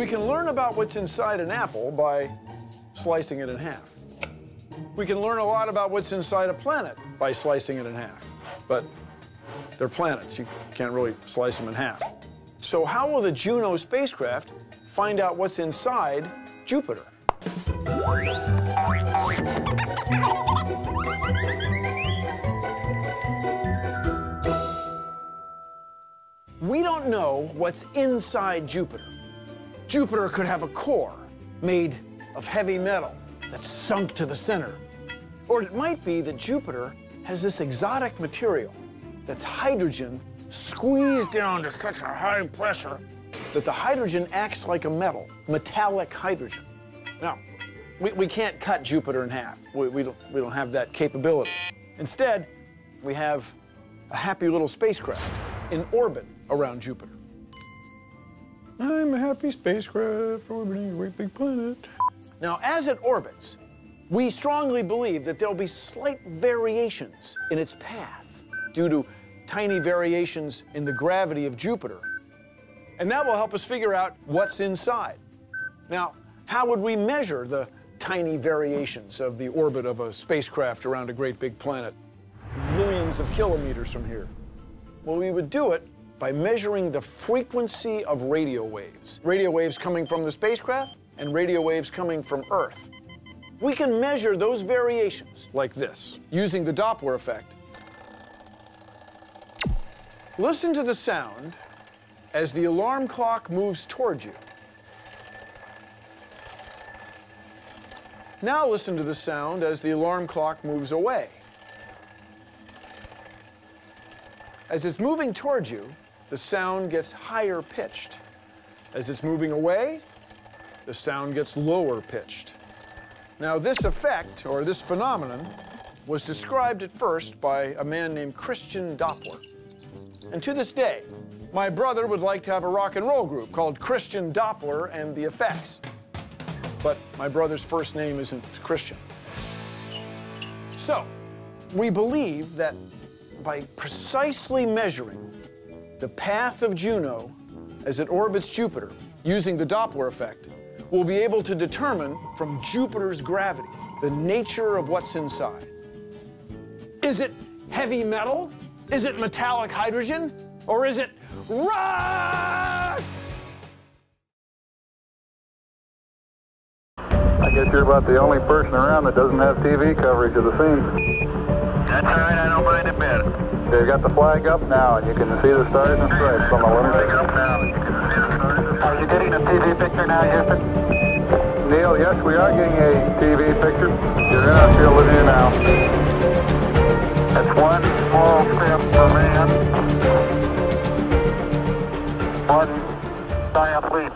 We can learn about what's inside an apple by slicing it in half. We can learn a lot about what's inside a planet by slicing it in half. But they're planets. You can't really slice them in half. So how will the Juno spacecraft find out what's inside Jupiter? We don't know what's inside Jupiter. Jupiter could have a core made of heavy metal that's sunk to the center. Or it might be that Jupiter has this exotic material that's hydrogen squeezed down to such a high pressure that the hydrogen acts like a metal, metallic hydrogen. Now, we can't cut Jupiter in half. We don't have that capability. Instead, we have a happy little spacecraft in orbit around Jupiter. I'm a happy spacecraft orbiting a great big planet. Now, as it orbits, we strongly believe that there'll be slight variations in its path due to tiny variations in the gravity of Jupiter. And that will help us figure out what's inside. Now, how would we measure the tiny variations of the orbit of a spacecraft around a great big planet, millions of kilometers from here? Well, we would do it by measuring the frequency of radio waves. Radio waves coming from the spacecraft and radio waves coming from Earth. We can measure those variations like this, using the Doppler effect. Listen to the sound as the alarm clock moves towards you. Now listen to the sound as the alarm clock moves away. As it's moving towards you, the sound gets higher pitched. As it's moving away, the sound gets lower pitched. Now this effect, or this phenomenon, was described at first by a man named Christian Doppler. And to this day, my brother would like to have a rock and roll group called Christian Doppler and the Effects. But my brother's first name isn't Christian. So, we believe that by precisely measuring the path of Juno as it orbits Jupiter using the Doppler effect, we'll be able to determine from Jupiter's gravity the nature of what's inside. Is it heavy metal? Is it metallic hydrogen? Or is it rock? I guess you're about the only person around that doesn't have TV coverage of the scene. That's all right, I don't mind a bit. They've got the flag up now, and you can see the stars and stripes on the lunar Flag up now, you can see the stars and stripes. Are you getting a TV picture now, Houston? Neil, yes, we are getting a TV picture. You're in our field of view now. That's one small step for man, one giant leap